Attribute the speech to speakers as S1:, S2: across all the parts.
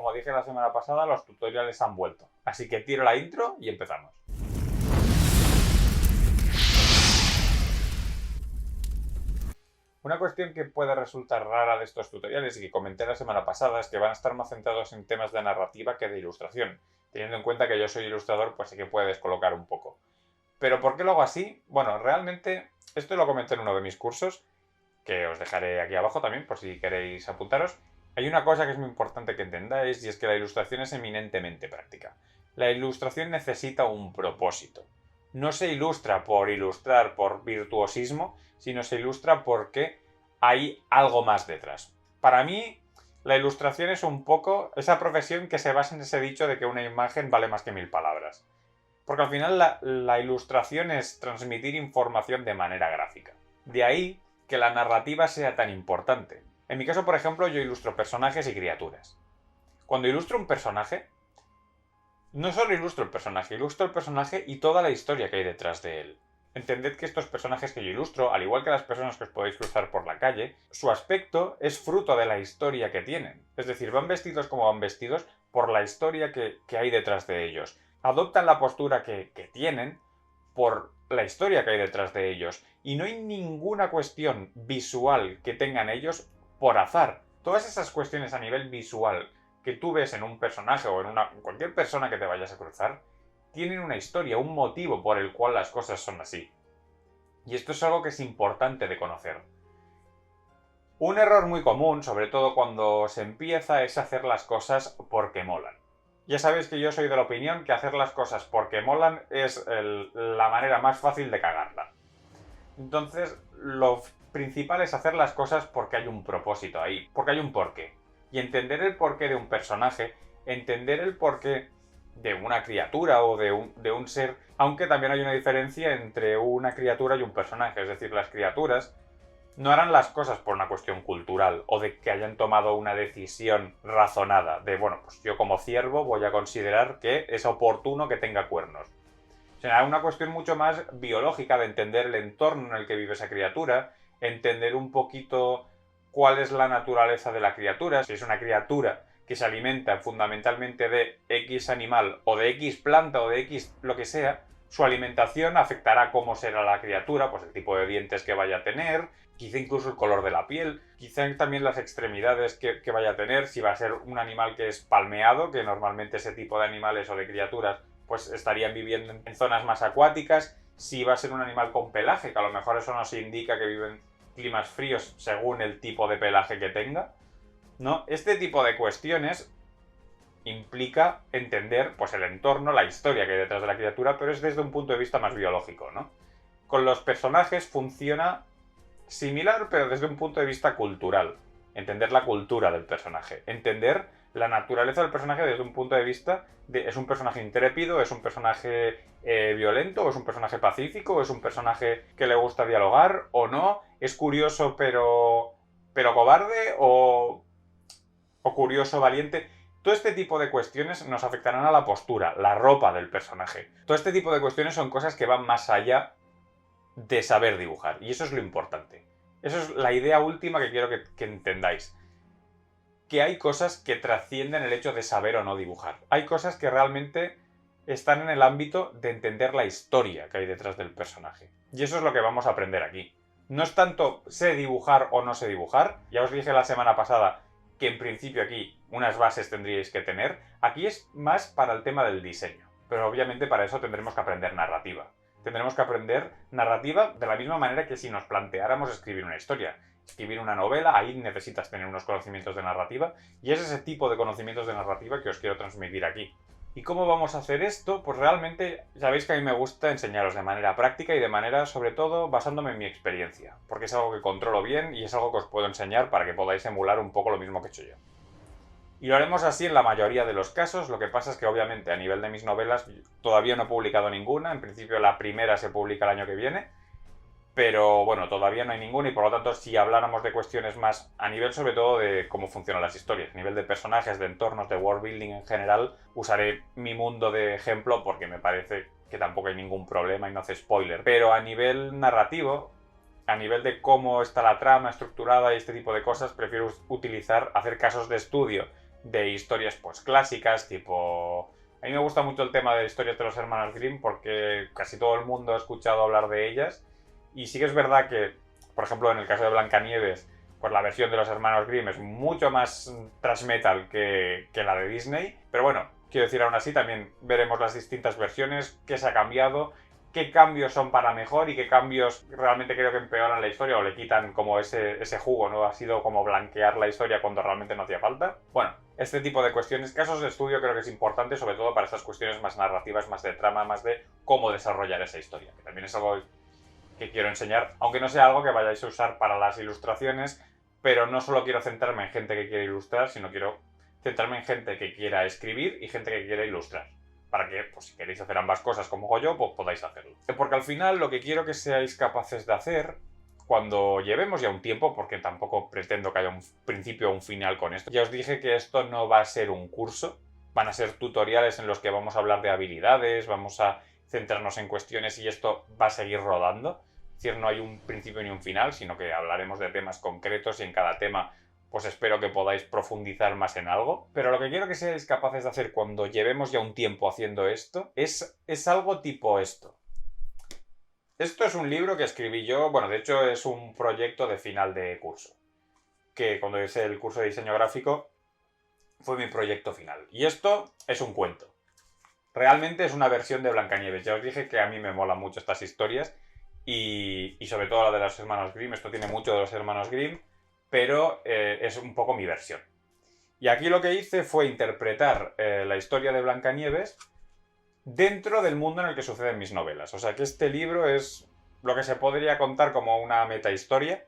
S1: como dije la semana pasada, los tutoriales han vuelto. Así que tiro la intro y empezamos. Una cuestión que puede resultar rara de estos tutoriales y que comenté la semana pasada es que van a estar más centrados en temas de narrativa que de ilustración. Teniendo en cuenta que yo soy ilustrador, pues sí que puede descolocar un poco. ¿Pero por qué lo hago así? Bueno, realmente esto lo comenté en uno de mis cursos, que os dejaré aquí abajo también por si queréis apuntaros. Hay una cosa que es muy importante que entendáis y es que la ilustración es eminentemente práctica. La ilustración necesita un propósito. No se ilustra por virtuosismo, sino se ilustra porque hay algo más detrás. Para mí, la ilustración es un poco esa profesión que se basa en ese dicho de que una imagen vale más que 1000 palabras. Porque al final la ilustración es transmitir información de manera gráfica. De ahí que la narrativa sea tan importante. En mi caso, por ejemplo, yo ilustro personajes y criaturas. Cuando ilustro un personaje, no solo ilustro el personaje y toda la historia que hay detrás de él. Entended que estos personajes que yo ilustro, al igual que las personas que os podéis cruzar por la calle, su aspecto es fruto de la historia que tienen. Es decir, van vestidos como van vestidos por la historia que hay detrás de ellos. Adoptan la postura que tienen por la historia que hay detrás de ellos. Y no hay ninguna cuestión visual que tengan ellos por azar. Todas esas cuestiones a nivel visual que tú ves en un personaje o en cualquier persona que te vayas a cruzar, tienen una historia, un motivo por el cual las cosas son así. Y esto es algo que es importante de conocer. Un error muy común, sobre todo cuando se empieza, es hacer las cosas porque molan. Ya sabéis que yo soy de la opinión que hacer las cosas porque molan es la manera más fácil de cagarla. Entonces, lo principal es hacer las cosas porque hay un propósito ahí, porque hay un porqué. Y entender el porqué de un personaje, entender el porqué de una criatura o de un ser, aunque también hay una diferencia entre una criatura y un personaje. Es decir, las criaturas no harán las cosas por una cuestión cultural o de que hayan tomado una decisión razonada de, bueno, pues yo como ciervo voy a considerar que es oportuno que tenga cuernos. Será una cuestión mucho más biológica de entender el entorno en el que vive esa criatura, entender un poquito cuál es la naturaleza de la criatura, si es una criatura que se alimenta fundamentalmente de X animal o de X planta o de X lo que sea, su alimentación afectará cómo será la criatura, pues el tipo de dientes que vaya a tener, quizá incluso el color de la piel, quizá también las extremidades que vaya a tener, si va a ser un animal que es palmeado, que normalmente ese tipo de animales o de criaturas pues estarían viviendo en zonas más acuáticas, si va a ser un animal con pelaje, que a lo mejor eso nos indica que viven climas fríos según el tipo de pelaje que tenga, ¿no? Este tipo de cuestiones implica entender pues el entorno, la historia que hay detrás de la criatura, pero es desde un punto de vista más biológico, ¿no? Con los personajes funciona similar, pero desde un punto de vista cultural. Entender la cultura del personaje, entender la naturaleza del personaje desde un punto de vista de ¿es un personaje intrépido? ¿Es un personaje violento? ¿O es un personaje pacífico? ¿O es un personaje que le gusta dialogar? ¿O no? ¿Es curioso pero cobarde? ¿O curioso, valiente? Todo este tipo de cuestiones nos afectarán a la postura, la ropa del personaje. Todo este tipo de cuestiones son cosas que van más allá de saber dibujar. Y eso es lo importante. Eso es la idea última que quiero que entendáis. Que hay cosas que trascienden el hecho de saber o no dibujar. Hay cosas que realmente están en el ámbito de entender la historia que hay detrás del personaje. Y eso es lo que vamos a aprender aquí. No es tanto sé dibujar o no sé dibujar. Ya os dije la semana pasada que en principio aquí unas bases tendríais que tener. Aquí es más para el tema del diseño. Pero obviamente para eso tendremos que aprender narrativa. Tendremos que aprender narrativa de la misma manera que si nos planteáramos escribir una historia. Escribir una novela, ahí necesitas tener unos conocimientos de narrativa y es ese tipo de conocimientos de narrativa que os quiero transmitir aquí. ¿Y cómo vamos a hacer esto? Pues realmente sabéis que a mí me gusta enseñaros de manera práctica y de manera, sobre todo, basándome en mi experiencia, porque es algo que controlo bien y es algo que os puedo enseñar para que podáis emular un poco lo mismo que he hecho yo. Y lo haremos así en la mayoría de los casos. Lo que pasa es que obviamente a nivel de mis novelas todavía no he publicado ninguna. En principio la primera se publica el año que viene. Pero bueno, todavía no hay ninguna y por lo tanto si habláramos de cuestiones más a nivel sobre todo de cómo funcionan las historias, a nivel de personajes, de entornos, de world building en general, usaré mi mundo de ejemplo porque me parece que tampoco hay ningún problema y no hace spoiler. Pero a nivel narrativo, a nivel de cómo está la trama estructurada y este tipo de cosas, prefiero hacer casos de estudio de historias pues clásicas, tipo... A mí me gusta mucho el tema de historias de los hermanos Grimm porque casi todo el mundo ha escuchado hablar de ellas. Y sí que es verdad que, por ejemplo, en el caso de Blancanieves, pues la versión de los hermanos Grimm es mucho más thrash metal que la de Disney. Pero bueno, quiero decir, aún así también veremos las distintas versiones, qué se ha cambiado, qué cambios son para mejor y qué cambios realmente creo que empeoran la historia o le quitan como ese jugo, ¿no? Ha sido como blanquear la historia cuando realmente no hacía falta. Bueno, este tipo de cuestiones, casos de estudio creo que es importante, sobre todo para estas cuestiones más narrativas, más de trama, más de cómo desarrollar esa historia, que también es algo que quiero enseñar, aunque no sea algo que vayáis a usar para las ilustraciones, pero no solo quiero centrarme en gente que quiere ilustrar, sino quiero centrarme en gente que quiera escribir y gente que quiera ilustrar. Para que, pues, si queréis hacer ambas cosas como hago yo, pues podáis hacerlo. Porque al final lo que quiero que seáis capaces de hacer, cuando llevemos ya un tiempo, porque tampoco pretendo que haya un principio o un final con esto, ya os dije que esto no va a ser un curso, van a ser tutoriales en los que vamos a hablar de habilidades, vamos a centrarnos en cuestiones y esto va a seguir rodando. Es decir, no hay un principio ni un final, sino que hablaremos de temas concretos y en cada tema pues espero que podáis profundizar más en algo. Pero lo que quiero que seáis capaces de hacer cuando llevemos ya un tiempo haciendo esto es algo tipo esto. Esto es un libro que escribí yo, bueno, de hecho es un proyecto de final de curso. Que cuando hice el curso de diseño gráfico fue mi proyecto final. Y esto es un cuento. Realmente es una versión de Blancanieves. Ya os dije que a mí me molan mucho estas historias. Y sobre todo la de los hermanos Grimm. Esto tiene mucho de los hermanos Grimm. Pero es un poco mi versión. Y aquí lo que hice fue interpretar la historia de Blancanieves dentro del mundo en el que suceden mis novelas. O sea que este libro es lo que se podría contar como una metahistoria,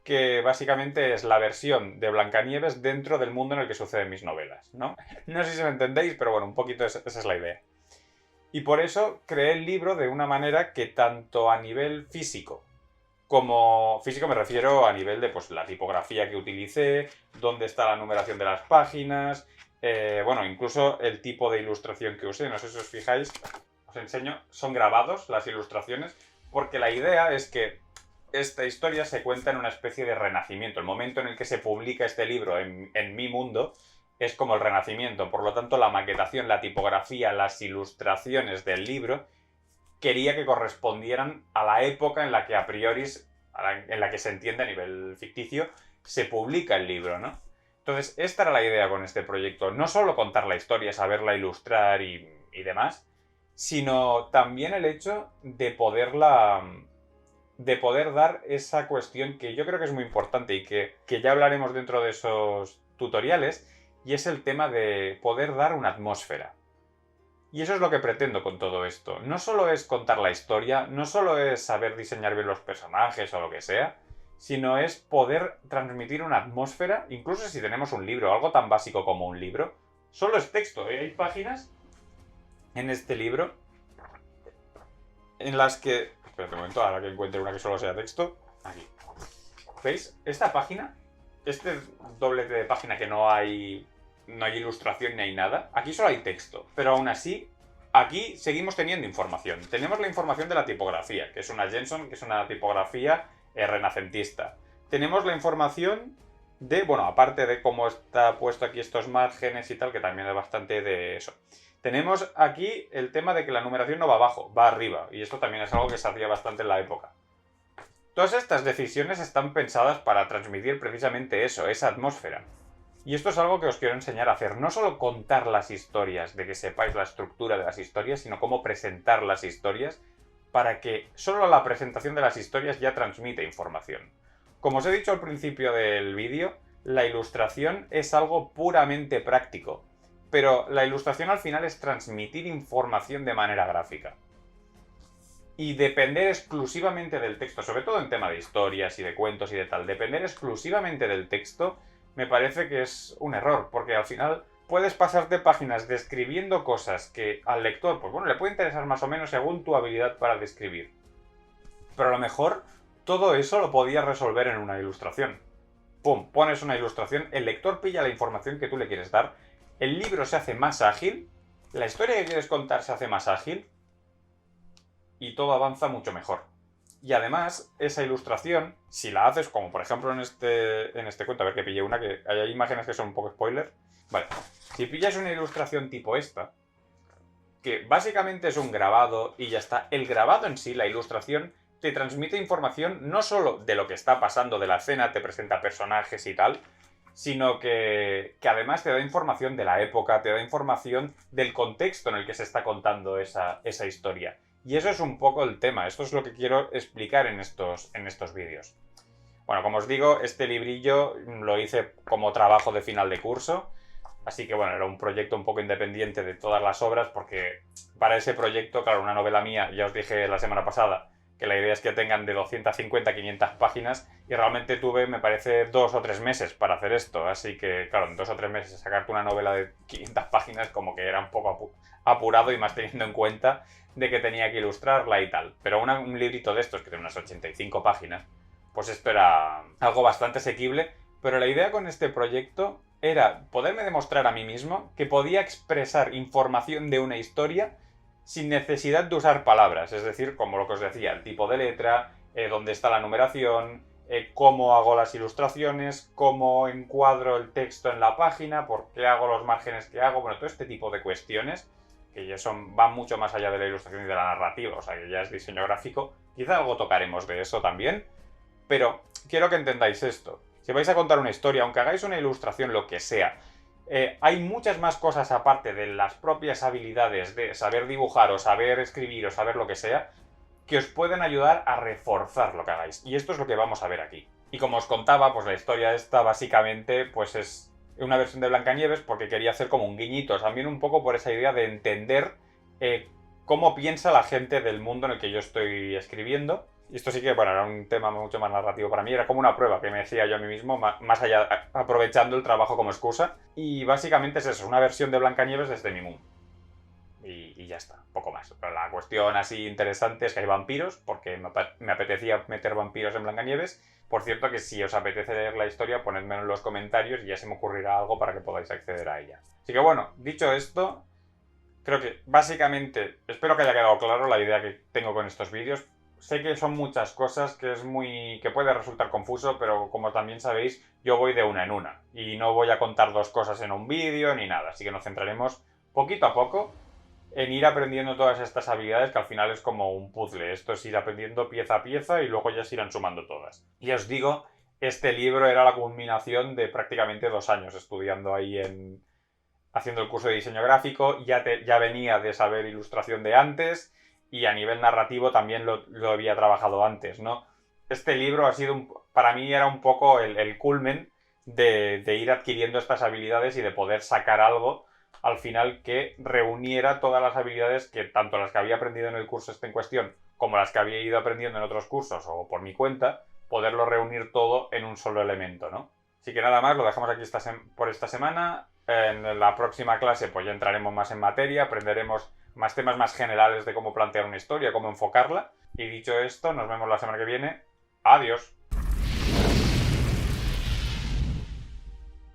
S1: que básicamente es la versión de Blancanieves dentro del mundo en el que suceden mis novelas, ¿no? No sé si me entendéis, pero bueno, un poquito esa es la idea. Y por eso creé el libro de una manera que tanto a nivel físico, como físico me refiero a nivel de pues, la tipografía que utilicé, dónde está la numeración de las páginas, bueno, incluso el tipo de ilustración que usé, no sé si os fijáis, os enseño, son grabados las ilustraciones, porque la idea es que esta historia se cuenta en una especie de renacimiento. El momento en el que se publica este libro en mi mundo es como el renacimiento, por lo tanto la maquetación, la tipografía, las ilustraciones del libro quería que correspondieran a la época en la que a priori, en la que se entiende a nivel ficticio, se publica el libro, ¿no? Entonces, esta era la idea con este proyecto. No solo contar la historia, saberla ilustrar y demás, sino también el hecho de poder dar esa cuestión que yo creo que es muy importante y que ya hablaremos dentro de esos tutoriales, y es el tema de poder dar una atmósfera. Y eso es lo que pretendo con todo esto. No solo es contar la historia, no solo es saber diseñar bien los personajes o lo que sea, sino es poder transmitir una atmósfera, incluso si tenemos un libro, algo tan básico como un libro. Solo es texto, ¿eh? Hay páginas en este libro en las que... Espera un momento, ahora que encuentre una que solo sea texto. Aquí. ¿Veis? Esta página, este doblete de página que no hay ilustración ni hay nada. Aquí solo hay texto, pero aún así, aquí seguimos teniendo información. Tenemos la información de la tipografía, que es una Jenson, que es una tipografía renacentista. Tenemos la información de, bueno, aparte de cómo está puesto aquí estos márgenes y tal, que también es bastante de eso. Tenemos aquí el tema de que la numeración no va abajo, va arriba, y esto también es algo que se hacía bastante en la época. Todas estas decisiones están pensadas para transmitir precisamente eso, esa atmósfera. Y esto es algo que os quiero enseñar a hacer. No solo contar las historias, de que sepáis la estructura de las historias, sino cómo presentar las historias para que solo la presentación de las historias ya transmite información. Como os he dicho al principio del vídeo, la ilustración es algo puramente práctico. Pero la ilustración al final es transmitir información de manera gráfica. Y depender exclusivamente del texto, sobre todo en tema de historias y de cuentos y de tal, depender exclusivamente del texto me parece que es un error, porque al final puedes pasarte páginas describiendo cosas que al lector, pues bueno, le puede interesar más o menos según tu habilidad para describir. Pero a lo mejor todo eso lo podías resolver en una ilustración. Pum, pones una ilustración, el lector pilla la información que tú le quieres dar, el libro se hace más ágil, la historia que quieres contar se hace más ágil y todo avanza mucho mejor. Y además, esa ilustración, si la haces, como por ejemplo en este cuento, a ver que pillé una, que hay imágenes que son un poco spoiler, Vale, si pillas una ilustración tipo esta, que básicamente es un grabado y ya está, el grabado en sí, la ilustración, te transmite información no solo de lo que está pasando de la escena, te presenta personajes y tal, sino que además te da información de la época, te da información del contexto en el que se está contando esa historia. Y eso es un poco el tema, esto es lo que quiero explicar en estos vídeos. Bueno, como os digo, este librillo lo hice como trabajo de final de curso, así que bueno, era un proyecto un poco independiente de todas las obras, porque para ese proyecto, claro, una novela mía, ya os dije la semana pasada, que la idea es que tengan de 250 a 500 páginas, y realmente tuve, me parece, 2 o 3 meses para hacer esto, así que, claro, en 2 o 3 meses sacarte una novela de 500 páginas como que era un poco apurado, y más teniendo en cuenta de que tenía que ilustrarla y tal. Pero un librito de estos, que tiene unas 85 páginas, pues esto era algo bastante asequible, pero la idea con este proyecto era poderme demostrar a mí mismo que podía expresar información de una historia sin necesidad de usar palabras, es decir, como lo que os decía, el tipo de letra, dónde está la numeración, cómo hago las ilustraciones, cómo encuadro el texto en la página, por qué hago los márgenes que hago, bueno, todo este tipo de cuestiones que ya van mucho más allá de la ilustración y de la narrativa, o sea, que ya es diseño gráfico. Quizá algo tocaremos de eso también, pero quiero que entendáis esto. Si vais a contar una historia, aunque hagáis una ilustración, lo que sea, hay muchas más cosas aparte de las propias habilidades de saber dibujar o saber escribir o saber lo que sea, que os pueden ayudar a reforzar lo que hagáis. Y esto es lo que vamos a ver aquí. Y como os contaba, pues la historia esta básicamente pues es una versión de Blancanieves, porque quería hacer como un guiñito, también un poco por esa idea de entender cómo piensa la gente del mundo en el que yo estoy escribiendo. Y esto sí que, bueno, era un tema mucho más narrativo para mí, era como una prueba que me decía yo a mí mismo, más allá, aprovechando el trabajo como excusa. Y básicamente es eso, una versión de Blancanieves desde mi mundo. Y ya está, poco más. Pero la cuestión así interesante es que hay vampiros, porque me apetecía meter vampiros en Blancanieves. Por cierto, que si os apetece leer la historia, ponedmelo en los comentarios y ya se me ocurrirá algo para que podáis acceder a ella. Así que bueno, dicho esto, creo que básicamente, espero que haya quedado claro la idea que tengo con estos vídeos. Sé que son muchas cosas, que puede resultar confuso, pero como también sabéis, yo voy de una en una. Y no voy a contar 2 cosas en un vídeo ni nada, así que nos centraremos poquito a poco en ir aprendiendo todas estas habilidades, que al final es como un puzzle. Esto es ir aprendiendo pieza a pieza y luego ya se irán sumando todas. Y os digo, este libro era la culminación de prácticamente 2 años estudiando ahí haciendo el curso de diseño gráfico. Ya venía de saber ilustración de antes y a nivel narrativo también lo había trabajado antes, ¿no? Este libro ha sido, para mí era un poco el culmen de ir adquiriendo estas habilidades y de poder sacar algo al final que reuniera todas las habilidades que tanto las que había aprendido en el curso este en cuestión como las que había ido aprendiendo en otros cursos o por mi cuenta, poderlo reunir todo en un solo elemento, ¿no? Así que nada más, lo dejamos aquí por esta semana. En la próxima clase pues ya entraremos más en materia, aprenderemos más temas más generales de cómo plantear una historia, cómo enfocarla. Y dicho esto, nos vemos la semana que viene. Adiós.